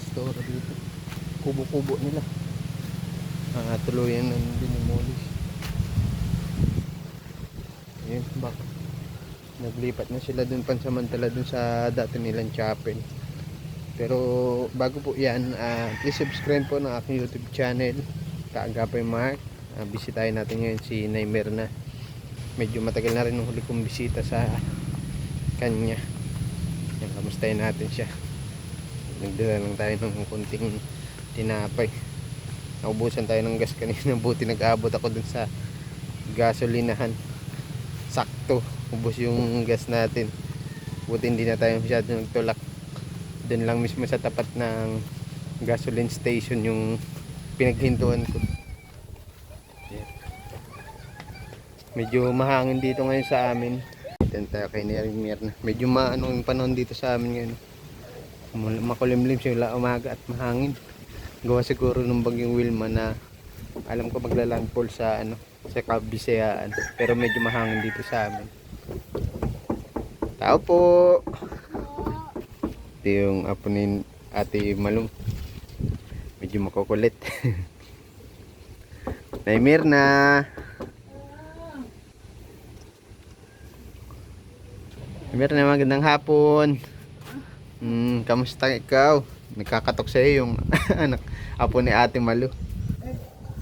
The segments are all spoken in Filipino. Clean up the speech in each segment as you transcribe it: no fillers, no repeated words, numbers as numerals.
store dito. Kubo-kubo nila. Tuluyan na dinimolish. Ayun, baka naglipat na sila dun pansamantala dun sa dati nilang chapel. Pero bago po yan, please subscribe po ng aking YouTube channel, Kaagapay Mark. Bisitahin natin ngayon si Naimer na. Medyo matagal na rin nung huli kong bisita sa kanya. Yan, kamustahin natin siya. Nagdala lang tayo ng kunting tinapay. Naubusan tayo ng gas kanina. Buti nag-aabot ako dun sa gasolinahan. Sakto, ubos yung gas natin. Buti hindi na tayo masyado nagtulak. Doon lang mismo sa tapat ng gasoline station yung pinaghintuan ko. Yeah. Medyo mahangin dito ngayon sa amin. Dito tayo kay Naimer na. Medyo maano yung panahon dito sa amin ngayon. Makulimlim siya umaga at mahangin. Gawa siguro ng bagyong Wilma na alam ko maglalandfall sa sa Kabisayaan. Pero medyo mahangin dito sa amin. Tao po. Ito yung apo ni Ate Malum. Medyo makukulit. Naimer na. Naimer na, magandang hapon. Kamusta ikaw? Nagkakatok sa iyo yung anak apo ni Ate Malu.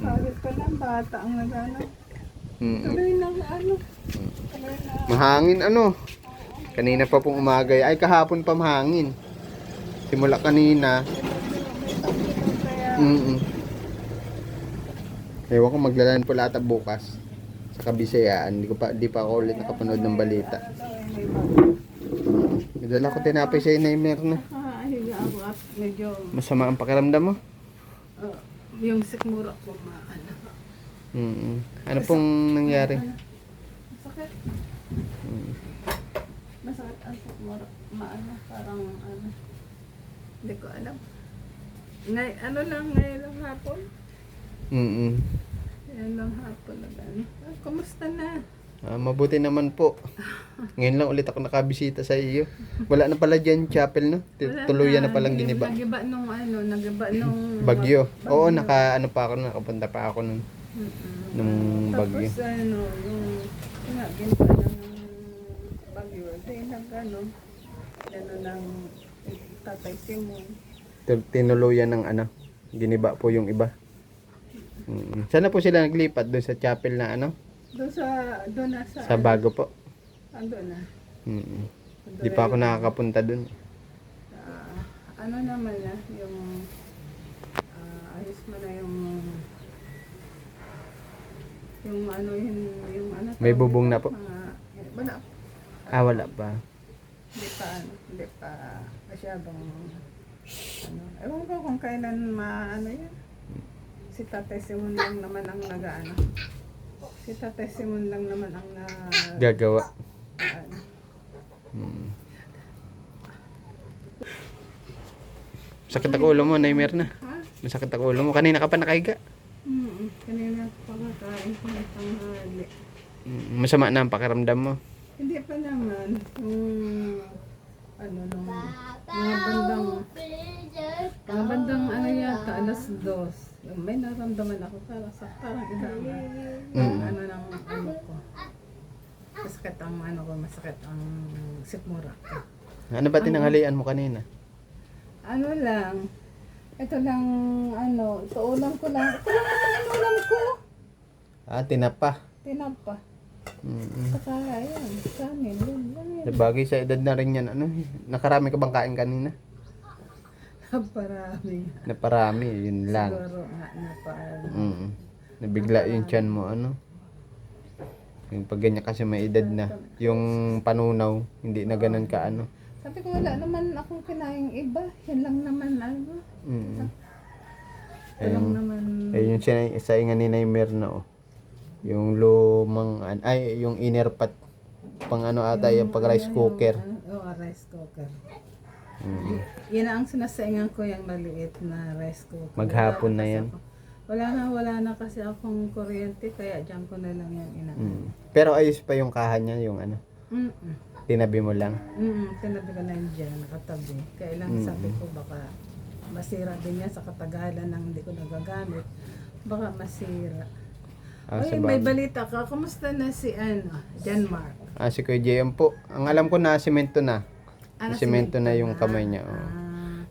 Sabi ko lang, bata ang nagano. Tuloy na Mahangin Kanina pa pong umaga. Ay, kahapon pa mahangin. Simula kanina. Ewan ko, maglalaan po lahat bukas sa Kabisayaan. Di pa ako ulit nakapanood ng balita. Nadala ko tinapay sa Naimer na. Higa ako at medyo Masama ang pakiramdam mo? yung sikmura ko Ano pong nangyari? Masakit. Masakit ang sikmura. Parang hindi ko alam. Ngayon lang hapon. Ngayon lang hapon na gano'n. Kumusta na? Mabuti naman po. Ngayon lang ulit ako nakabisita sa iyo. Wala na pala dyan chapel, no? Tuluyan na palang giniba. Nagiba nung Bagyo. Oo, nakapunta pa ako nung bagyo. Tapos yung giniba ng bagyo. Dahil gano'n ng Tatay Simon. Tinuluyan ng giniba po yung iba. Sana po sila naglipat doon sa chapel na Doon na sa bago po. Doon na. Di pa ako nakakapunta doon. Naman na yung ayos mo na yung May bubong na po? Wala. Wala pa. Hindi pa masyadong ewan ko kung kailan yan. Si Tatay Simon lang naman ang Si Tatay Simon lang naman ang gagawa. Sakit ang ulo mo, Naimer na. Masakit ang ulo mo. Kanina ka pa nakahiga. Kanina pa kain ko ng tanghali. Masama na ang pakiramdam mo. Hindi pa naman. Nung mga bandang yata, alas 2. May naramdaman ako parang iba ko. Masakit masakit ang sikmura ko. Ano ba tinanghalian mo kanina? Ito lang, ito ulam ko lang. Ito lang naman ang ulam ko. Tinapa. Tinapa. Saka, ayan, kanin. Nabagay sa edad na rin yan. Nakarami ka bang kain kanina? Naparami, yun lang. Siguro Nabigla yung tiyan mo, Yung pag ganyan kasi may edad na. Yung panunaw, hindi na ganun ka, Sabi ko, wala naman akong kinaing iba. Yan lang naman, Ito lang naman. Ayun sa inga ni Naimer na, Yung lumang, yung inner pot. Pang ata, yung pag rice cooker. Rice cooker. Yan ang sinasaingan ko, yung maliit na rice cooker. Maghapon na yan. Wala na kasi akong kuryente, kaya dyan ko na lang yan Pero ayos pa yung kahan niya, yung Tinabi mo lang. Tinabi ko na yun dyan, nakatabi. Kaya lang sabi ko baka masira din yan sa katagalan ng hindi ko nagagamit. Baka masira. Sa Ay, may bagay. balita ka. Kumusta na si John Mark? Si Kuya JM po. Ang alam ko na semento na. Semento na yung kamay niya. Oh.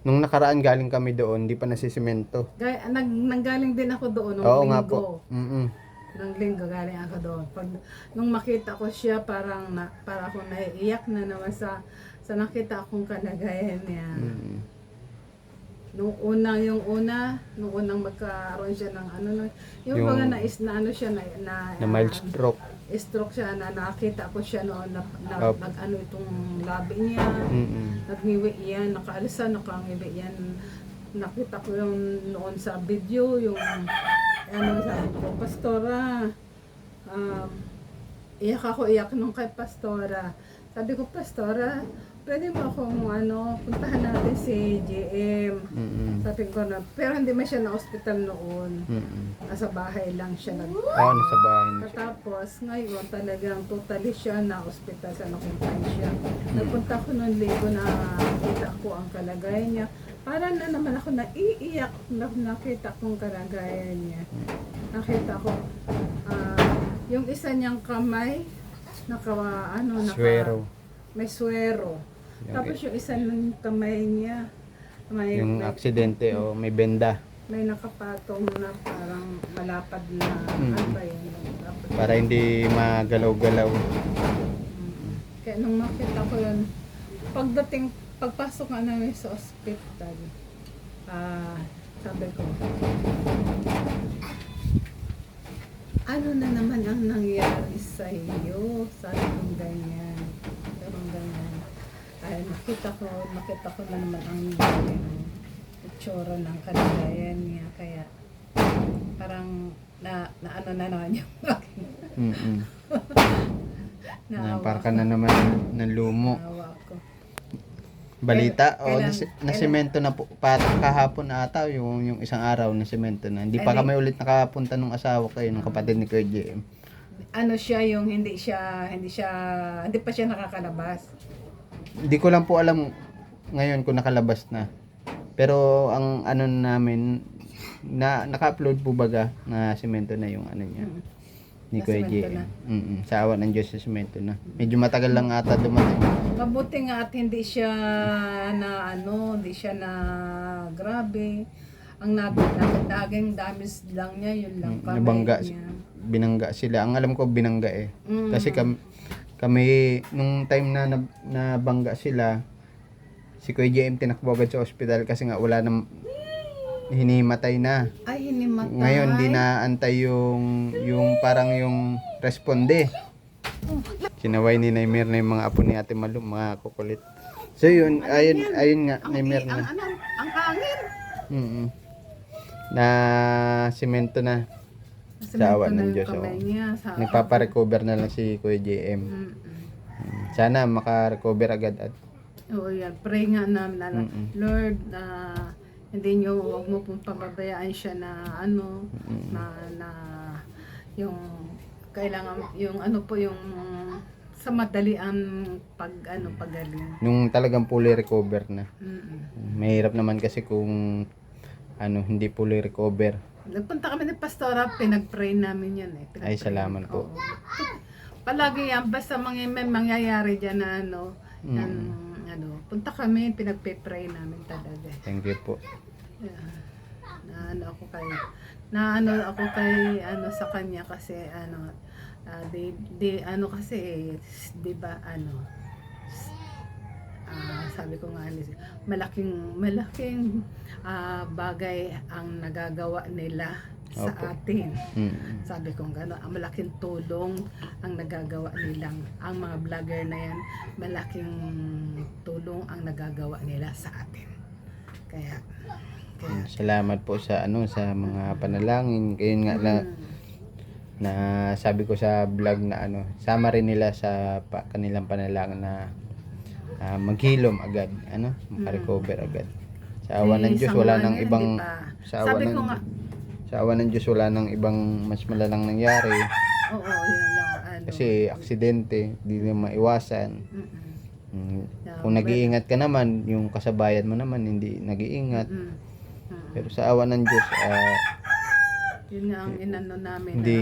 Nung nakaraan galing kami doon, hindi pa nasisemento. Nanggaling din ako doon nung Oo linggo. nga po. Nung linggo galing ako doon. Nung makita ko siya, para akong naiiyak na naman sa nakita akong kalagayan niya. Nung unang magkaroon siya ng yung mga na siya Na mild stroke. Stroke siya, na nakita ko siya noon Opo. itong labi niya. Nagniwi yan, nakangiwi yan. Nakita ko yung noon sa video, yung sabi ko, Pastora, iyak nung kay Pastora. Sabi ko, Pastora, pwede mo akong puntahan natin si JM. Sabi ko na, pero hindi man siya na hospital noon. Nasa bahay lang siya Nasa bahay na siya. Tapos, ngayon talagang totally siya na hospital sa nakuntahan siya. Nagpunta ko noon linggo na kita ko ang kalagayan niya. Para na naman ako naiiyak na nakita kong kalagayan niya. Nakita ko, yung isa niyang kamay, Swero. may swero. Tapos yung isa ng kamay niya, Yung aksidente o may benda. may nakapatong na parang malapad na ano ba yun? Para hindi magalaw-galaw. Kaya nung makita ko yun, pagpasok nga namin sa ospital, sabi ko, ano na naman ang nangyari sa iyo? Sabi kong ganyan. Ay, nakita ko na naman ang itsura ng kalagayan niya. Kaya, parang na ano na naman yung Para ka na naman ng lumo. naawa ko. Balita, Kailan- nasemento na po. Kahapon ata, yung isang araw na semento na. Hindi pa kami ulit nakapunta nung asawa ko, ng kapatid ni Kuya JM. Ano siya yung hindi pa siya nakakalabas. Hindi ko lang po alam ngayon kung nakalabas na. Pero ang namin, naka-upload po baga na semento na yung niya. Ni Kuya Nasemento JM. Sa awa ng Diyos, sa semento na. Medyo matagal lang ata dumating. Mabuti nga at hindi siya na grabe. Ang naging damage lang niya, yun lang kamay Nabangga, niya. binangga sila. Ang alam ko binangga eh. Kasi kami nung time na nabangga sila, si Kuya JM tinakbo agad sa ospital kasi nga wala nang hinimatay na. Ay, hinimatay. Ngayon di na antay yung parang yung responde. Sinaway ni Naimir na yung mga apo ni Ate Malu, mga kukulit. So yun, ayun nga, Naimir na. Ang hangin. Na semento na. Sa awa ng Diyos. Nagpapa-recover na lang si Kuya JM. Sana maka-recover agad at Oo, yan. Pray nga namin. Lord, huwag mo pong pababayaan siya na yung kailangan, yung sa madalian pagaling. nung talagang fully recover na. Mahirap naman kasi kung hindi fully recover. Nagpunta kami ni Pastora, pinag-pray namin yan eh. Ay, salamat po. Oo. Palagi yan, basta may mangyayari dyan na punta kami, pinag-pray namin talaga. Thank you po. Naano ako kay sa kanya kasi kasi di ba sabi ko nga malaking bagay ang nagagawa nila sa Opo. atin. Sabi ko gano'n, ang malaking tulong ang nagagawa nilang, ang mga vlogger na yan, malaking tulong ang nagagawa nila sa atin. Kaya Salamat po sa sa mga panalangin. Ayun nga na sabi ko sa vlog na sama rin nila sa kanilang panalangin na maghilom agad, makarecover agad. Sa awa ng Diyos wala nang ibang sa awa ng Diyos wala nang ibang mas malalang nangyari. Oo, yun lang. Kasi aksidente, di na maiwasan. Kung nag-iingat ka naman, yung kasabayan mo naman hindi nag-iingat. Pero sa awa ng Diyos, Yun nga ang inano namin. hindi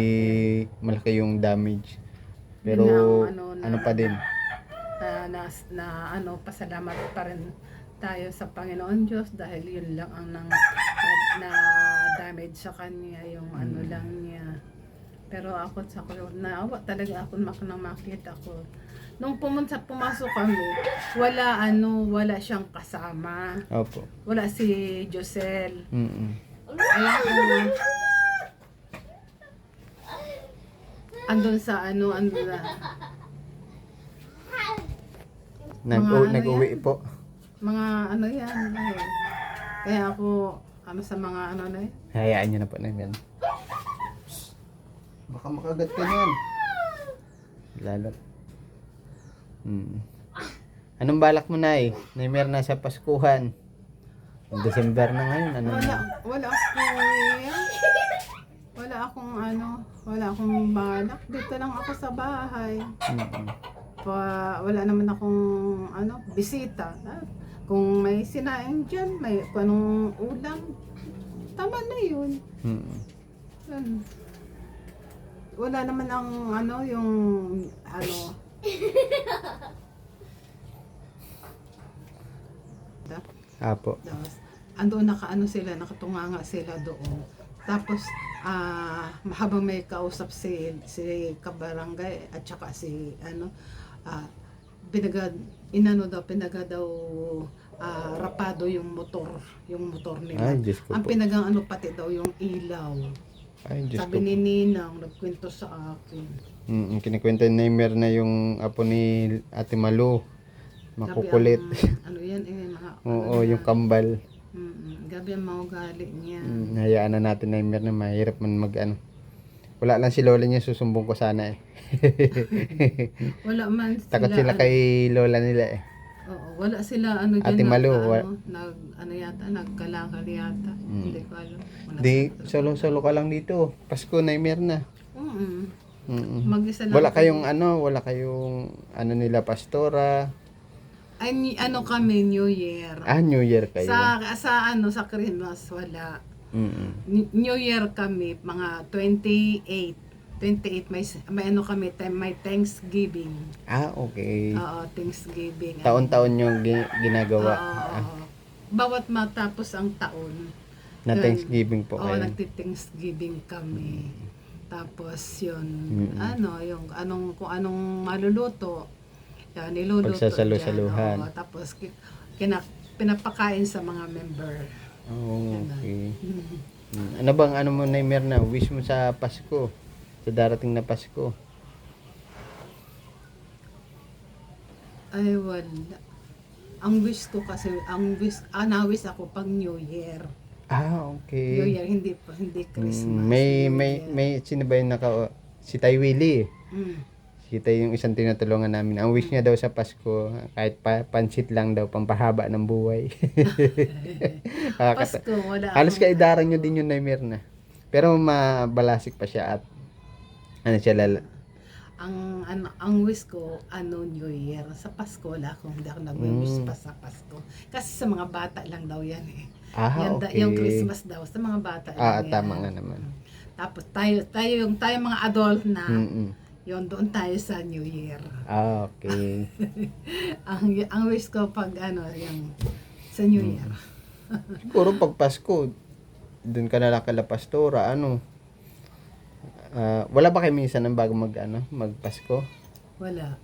malaki yung damage. Pero Yun nga ang ano pa din. na pasalamat pa rin tayo sa Panginoon Diyos dahil yun lang ang na damage sa kanya, yung ano lang niya. Pero ako naawa talaga ako nang makita ko. Nung pumasok kami, wala siyang kasama. Opo. Wala si Josel. Mm-mm. Andun na. Nag-uwi po. Mga ano yan. Kaya ako, sa mga na yan. Hayaan nyo na po na yan. Baka makagat ka yan. Lalo. Anong balak mo na eh? Naimer na sa Paskuhan. December na ngayon. Ano Wala akong balak. Dito lang ako sa bahay. Wala naman akong bisita. Kung may sinaing dyan, kung anong ulam, tama na yun. Yan. Wala naman ang yung Apo. Tapos, andoon nakatunganga sila doon. Tapos, habang may kausap si kabarangay at saka si pinaga daw rapado yung motor nila. Ay, Diyos ko Ang po. pinagang pati daw yung ilaw. Ay, Diyos Sabi ko ni po. Ninang, nagkwento sa akin. Kinikwento ni Naimer na yung apo ni Ate Malu. Makukulit. Gabi yan mga Oo, yung kambal. gabi ang mga ugali niya. Hayaan na natin Naimer na mahirap man Wala lang si Lola niya, susumbong ko sana eh. Wala man sila. Takot sila kay Lola nila eh. Oo, wala sila dyan. Ate Malu, nagkalakal yata. Hindi ko alam. Wala Di, sila. solo ka lang dito. Pasko, Naimer na. Mag-isa lang. Wala kayong nila, pastora. Ay, kami, New Year. New Year kayo. Sa Christmas, wala. New Year kami, mga 28 may may Thanksgiving. Okay. Oo, Thanksgiving. Taon-taon yung ginagawa. Oo. Bawat matapos ang taon. Na Thanksgiving po Oo, kayo. nagti-Thanksgiving kami. Tapos yun, kung anong maluluto, yan, niluluto Pagsasalo-saluhan. dyan. Oo, tapos pinapakain sa mga member. Okay. Ano bang mo Naimer na wish mo sa Pasko? Sa darating na Pasko? Ay, wala. Ang wish ko kasi, na-wish ako pag New Year. Okay. New Year, hindi Christmas. May sino ba yung si Tay Willie? Si Tay yung isang tinutulungan namin. Ang wish niya daw sa Pasko, kahit pansit lang daw, pampahaba ng buhay. Pasko, wala. Halos kaidaran nyo din yung Naimer na. Pero mabalasik pa siya at ang wish ko, New Year. Sa Pasko, hindi ako nag-wish pa sa Pasko. Kasi sa mga bata lang daw yan eh. Okay. Yung Christmas daw, sa mga bata lang yan. Tama nga naman. Tapos tayo mga adult na, yun, doon tayo sa New Year. Okay. ang wish ko pag yung sa New Year. Siguro pag Pasko, doon ka na lang kala pastora, wala ba kayo misa ng bago magpasko? Wala.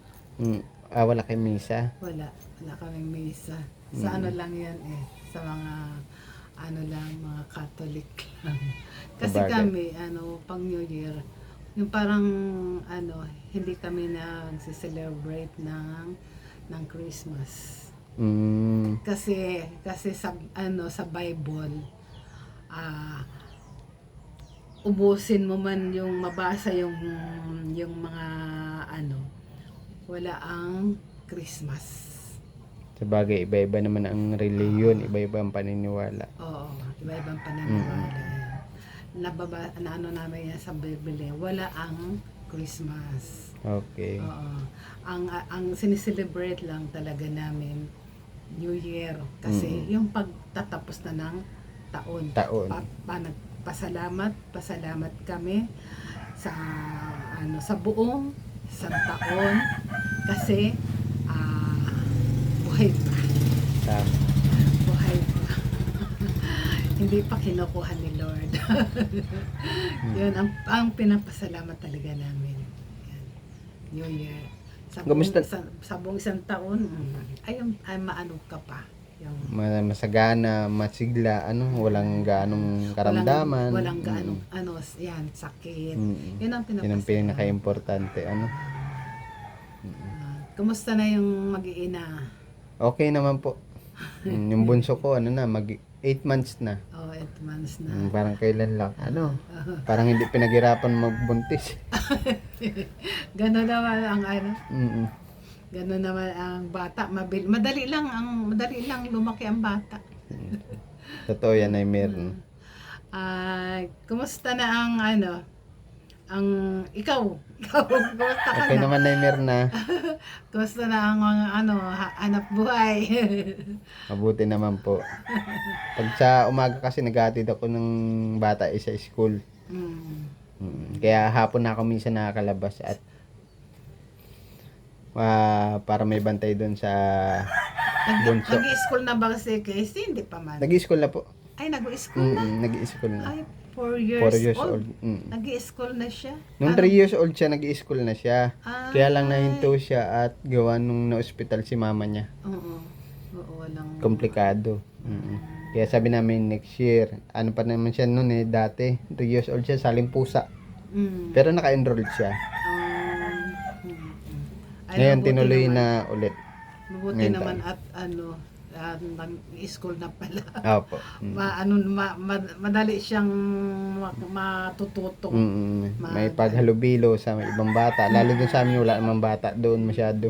Wala kayo misa? Wala kaming misa. Sa lang yan eh. Sa mga mga Catholic lang. Kasi Sabagay. kami, pang New Year, yung parang, hindi kami nagsi-celebrate ng Christmas. Kasi sa Bible, ubusin mo man yung mabasa yung mga wala ang Christmas. Sabagay, iba-iba naman ang reliyon, iba-iba ang paniniwala. Oo, iba-ibang paniniwala. Namin yan sa Biblia, wala ang Christmas. Okay. Oo. Ang sineselebrate lang talaga namin New Year kasi yung pagtatapos na ng taon. Taon. Pasalamat kami sa sa buong isang taon kasi buhay pa. Tama. Buhay pa. Hindi pa kinukuha ni Lord. Yun ang pinapasalamat talaga namin. Yan. New Year. Sa buong isang taon, ay maano ka pa. Yung, Masagana, masigla, walang ganong karamdaman. Walang ganong, yan, sakit. Yun ang Yun ang pinaka-importante, Kumusta na yung mag-iina? Okay naman po. Yung bunso ko, mag 8 months na. Oh, 8 months na. Parang kailan lang, parang hindi pinaghirapan magbuntis. Gano'n naman ang Gano'n naman ang bata. Madali lang lumaki ang bata. Totoo yan ay meron. Kumusta na ang ikaw, kumusta ka Okay na? naman ay meron na. Kumusta na ang mga hanap buhay? Mabuti naman po. Pag sa umaga kasi naghahatid ako ng bata sa school. Kaya hapon na ako minsan nakakalabas at para may bantay doon sa bunso. Nag-i-school na ba si Casey? Hindi pa man. Nag-i-school na po. Ay, nag-i-school na? Nag-i-school na. Ay, 4 years, 4 years old. old. Nag-i-school na siya? Nung 3 years old siya, nag-i-school na siya. Ay. Kaya lang nahinto siya at gawa nung na-hospital si mama niya. Oo, walang... Komplikado. Kaya sabi namin next year, pa naman siya noon dati. 2 years old siya, saling pusa. Pero naka-enroll siya. Ngayon tinuloy na ulit. Mabuti Ngayon naman at school na pala. Opo. Madali siyang matututong. May paghalubilo sa may ibang bata. Lalo dun sa amin wala namang bata doon masyado.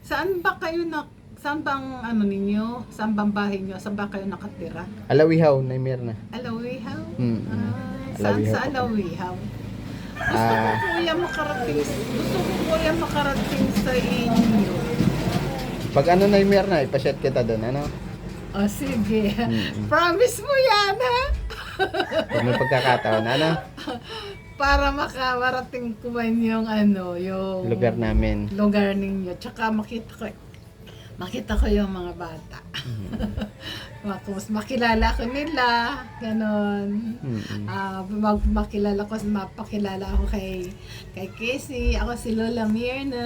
Saan ba ang ninyo? Saan bang bahay niyo? Saan ba kayo nakatira? Alawihaw na Mirna. Alawihaw? Saan Alawihaw sa po. Alawihaw? Gusto ko kuya makarating sa inyo. Pag na Mirna, ipaset kita doon, Oh, sige. Promise mo yan, ha? Pag may pagkakataon, Para makarating ko man yung yung lugar namin. lugar ninyo. Tsaka makita ko yung mga bata. Mas makilala ko nila, ganon. Mapakilala ako kay Casey, ako si Lola Mirna.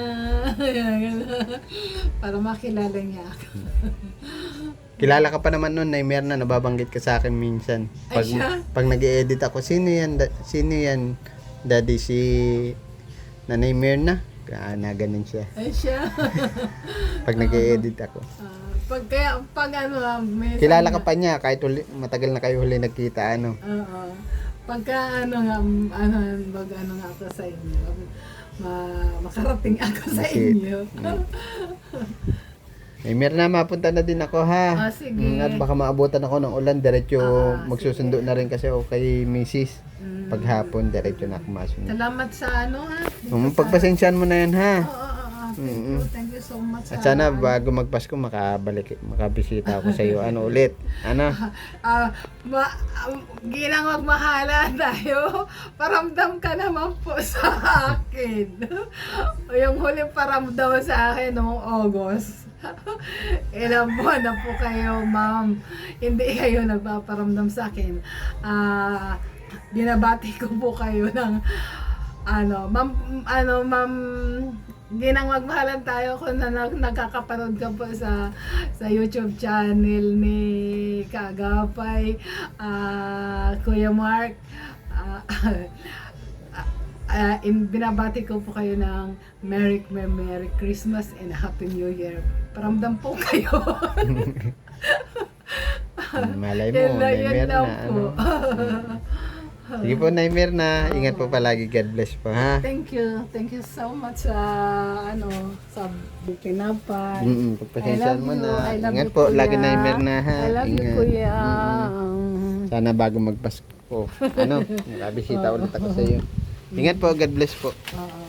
Para makilala niya ako. Kilala ka pa naman noon, Mirna, nababanggit ka sa akin minsan. Pag nag-i-edit ako, sino yan? Daddy, si Nanay Mirna? Na ganun siya. Ay siya. Pag nag-i-edit ako. Kilala ka pa niya kahit matagal na kayo huli nagkita Oo. Pagka nga ako sa inyo, makarating ako sa inyo. Mirna, mapunta na din ako ha. Sige. At baka maabutan ako ng ulan, diretso magsusundo na rin kasi ako kay Mrs. Paghapon, diretso na ako masunod. Salamat sa Pagpasensyahan mo na yan ha. Thank you so much. At sana bago magpasko makabisita ako sa iyo. Ulit? Ginang magmahala tayo. Paramdam ka naman po sa akin. Yung huling paramdam sa akin noong August. Ilang buwan na po kayo, ma'am. Hindi kayo nagpaparamdam sa akin. Binabati ko po kayo ng ma'am, ginang magmahalan tayo kung nagkakapanood ka po sa YouTube channel ni Kagapay, Kuya Mark. Binabati ko po kayo ng Merry Christmas and Happy New Year. Paramdam po kayo. Malay mo, Mirna. Sige po, Mirna. Ingat po palagi. God bless po, ha? Thank you. Thank you so much sa pinapay. Pagpasensyahan mo na. I love Ingat you, po, Kuya. lagi Mirna, ha? I love you, Ingat. Kuya. Sana bago magpasko, nakabisita ulit ako sa iyo. Ingat po, God bless po. Oo.